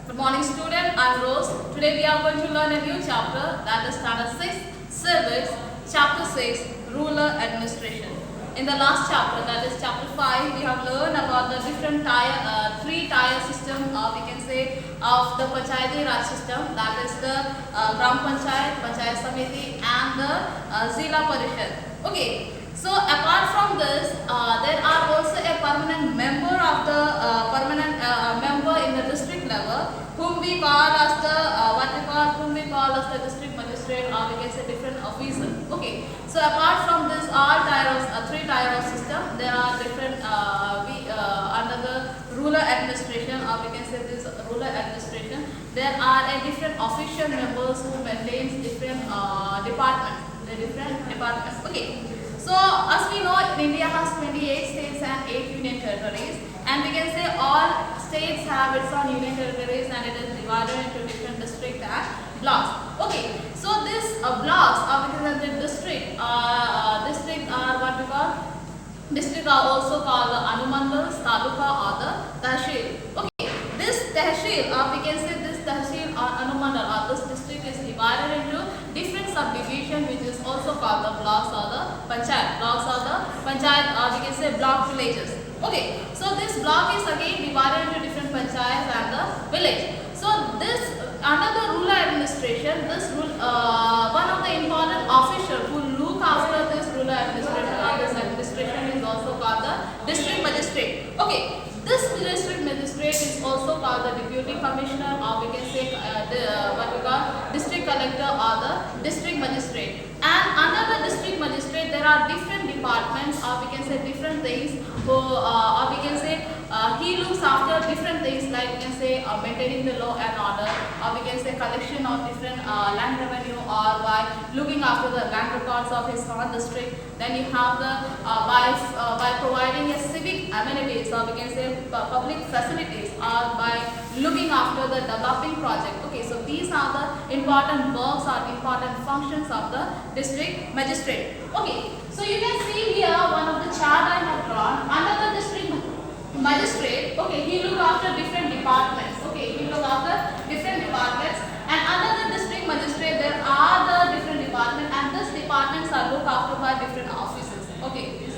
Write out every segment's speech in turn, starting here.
Good morning student, I am Rose. Today we are going to learn a new chapter, that is Standard 6 Civics, Chapter 6 Rural Administration. In the last chapter, that is Chapter 5, we have learned about the different three-tier system, we can say, of the Panchayati Raj system, that is the Gram Panchayat, Panchayat Samiti and the Zila Parishad. Okay. So apart from this, there are also a permanent member of the member in the district level, whom we call as the district magistrate, or we can say different officer. Okay. So apart from this, all three-tier system, there are different under the rural administration, or we can say this rural administration. There are a different official members who maintains different departments. Okay. So, as we know, India has 28 states and 8 union territories, and we can say all states have its own union territories, and it is divided into different districts and blocks. Okay, so these blocks, or we can say district are what we call district are also called the Anumandals, Taluka, or the Tehsil. Okay, this Tehsil, or we can say this Tehsil or Anumandal, or this district is divided into different subdivision, which is also called the blocks or the panchayat. Blocks or the panchayat, or we can say block villages. Okay, so this block is again divided into different panchayats and the village. So this under the rural administration, one of the important officials who look after this rural administration or this administration is also called the district magistrate. Okay. This district magistrate is also called the deputy commissioner, or we can say what we call district collector or the district magistrate. And under the district magistrate, there are different departments, or we can say different things. Or we can say he looks after different things, like we can say maintaining the law and order, or we can say collection of different land revenue, or by looking after the land records of his own district. Then you have the by providing a civic amenities, or we can say public facilities, or by looking after the developing project. Okay, so these are the important works or important functions of the district magistrate. Okay, so you can see here one of the chart I have drawn. Under the district magistrate, okay, he look after different departments. Okay, he look after different departments, and under the district magistrate there are the different departments, and these departments are looked after by different officers. Okay, these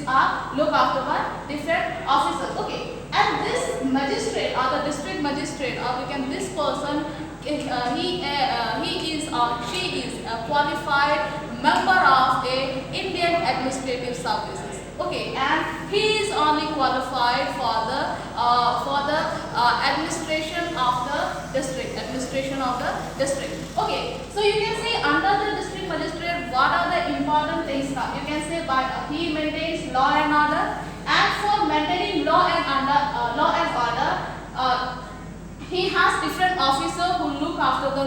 are looked after by different officers. Okay, and this magistrate or the district magistrate, or we can this person, he is or she is a qualified member of a Indian Administrative Services. Okay, and he is only qualified for the administration of the district. Okay, so you can see under the district magistrate, what are the important things? You can say, but he maintains law and order, and for maintaining law and order, he has different officers who look after the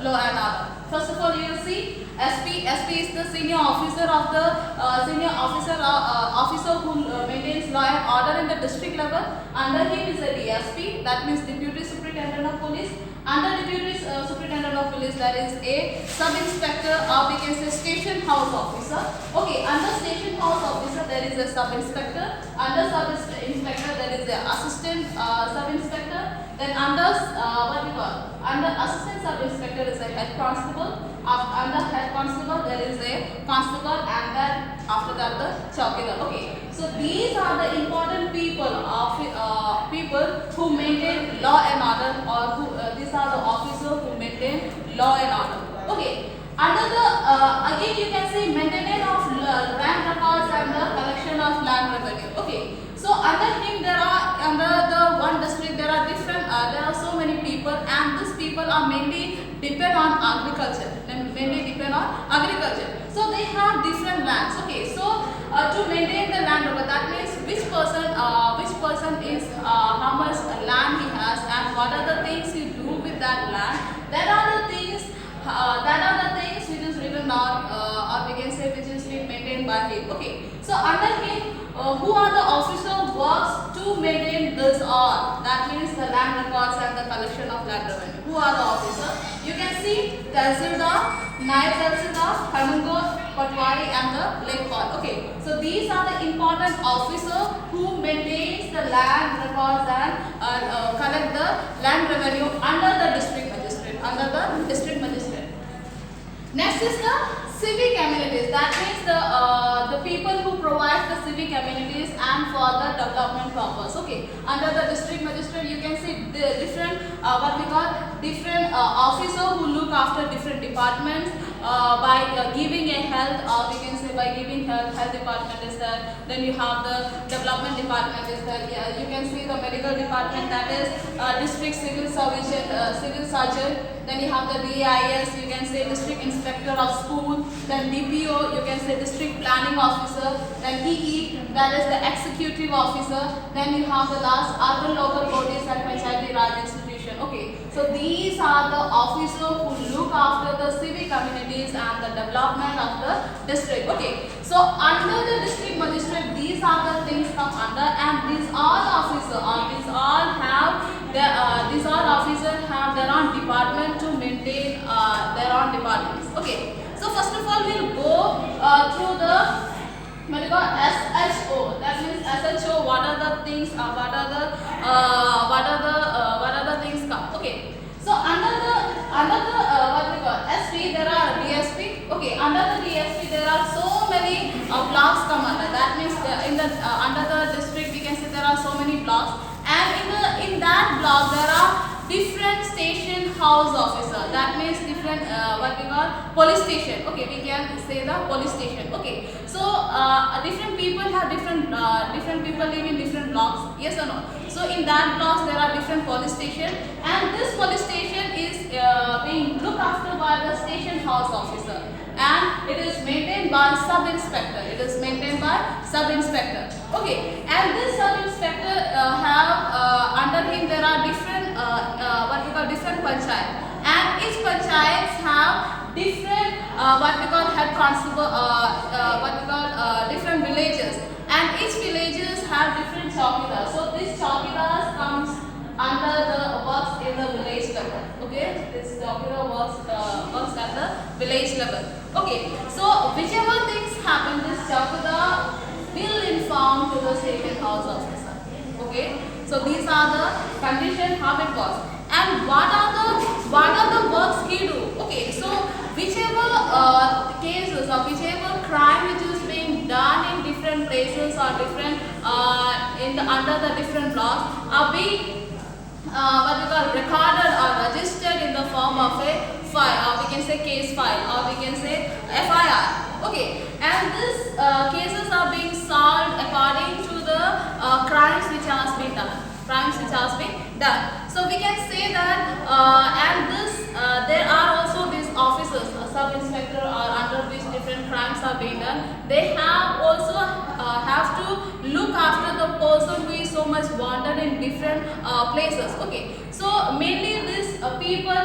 law and order. First of all, you will see SP. SP is the senior officer officer who maintains law and order in the district level. Under him is a DSP, that means Deputy Superintendent of Police. Under Deputy Superintendent of Police, there is a sub-inspector, or we can say station house officer. Okay, under station house officer there is a sub-inspector. Under sub-inspector there is a assistant sub-inspector. Then under assistant sub-inspector is a head constable. Under head constable there is a constable, and then after that the chowkidar. Okay, so these are the important people who maintain law and order, or these are the officers who maintain law and order. Okay, under the again you can see maintenance of land records and the collection of land revenue. Okay, so under him under the one district there are so many people, and these people are mainly depend on agriculture. So they have different lands. Okay, so to maintain the land record, that means which person is how much land he has, and what are the things he do with that land. That are the things which is written down, or we can say which is maintained by him. Okay, so under him, who are the officer works to maintain this all? That means the land records and the collection of land revenue. Who are the officers? You can see Tehsildar, Naib Tehsildar, Harmangot, Patwari, and the Lekpal. Okay, so these are the important officers who maintains the land records and land revenue under the district magistrate. Under the district magistrate. Next is the civic amenities. That means the people who provide the civic amenities and for the development purpose. Okay. Under the district magistrate, you can see the different what we call different officer who look after different departments by giving a health, or we can say by giving health. Health department is there. Then you have the development department is there. Yeah, you can see the medical department, that is district civil civil surgeon. Then you have the DIS, you can say district inspector of school. Then DPO, you can say district planning officer. Then EE, that is the executive officer. Then you have the last urban local bodies and Panchayati Raj institution. Okay, so these are the officers who look after the civic amenities and the development of the district. Okay, so under the district magistrate, these are the things come under, and these all officers, these all officers have their own department to maintain their own departments. Okay, so first of all we'll go through the SHO. That means SHO. What are the things? What are the things come? Okay, so under the what we call SP, there are DSP. Okay, under the DSP there are so many blocks come under. That means under the district we can say there are so many blocks, and in that block there are different station house officer. That means different what we call police station. Okay, we can say the police station. Okay, so different people have different people live in different blocks. Yes or no? So in that blocks there are different police station, and this police station is being looked after by the station house officer, and it is maintained by sub inspector. It is maintained by sub inspector. Okay, and this sub inspector have under him there are different what we call different panchayat, and each panchayats have different what we call head constable, what we call different villages, and each villages have different chowkidars. So this chowkidars comes under the works in the village level. Okay, this chowkidar works at the village level. Okay, so whichever things happen, this chowkidar will inform to the station house officer. Okay, so these are the conditions how it works, and what are the works he do. Okay, so whichever cases or whichever crime which is being done in different places or different under the different blocks are being what we call recorded or registered in the form of a file, or we can say case file, or we can say FIR. Okay, and these cases are being solved according to the crimes which has been done. So we can say that and this there are also these officers, sub inspector, or under which different crimes are being done. They have also have to look after the person who is so much wanted in different places. Okay, so mainly these people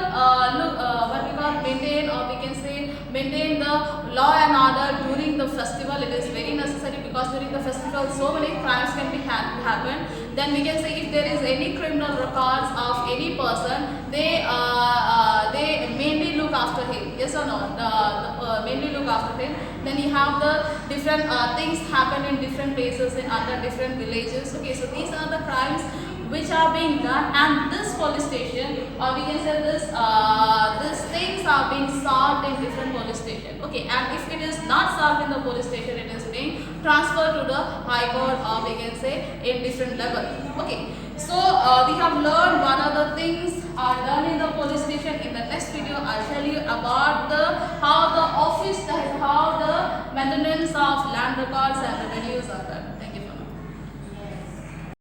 what we call maintain, or we can say maintain the law and order during the festival. It is very necessary because during the festival so many crimes can be happen. Then we can say if there is any criminal records of any person, they mainly look after him. Yes or no? Mainly look after him. Then you have the different things happen in different places in under different villages. Okay, so these are the crimes which are being done, and this police station, or we can say these things are being solved in different police station. Okay, and if it is not solved in the police station, it is being transferred to the high court, or we can say in different level. Okay, so we have learned what are the things are done in the police station. In the next video I'll tell you about how the maintenance of land records and revenues are done. Thank you.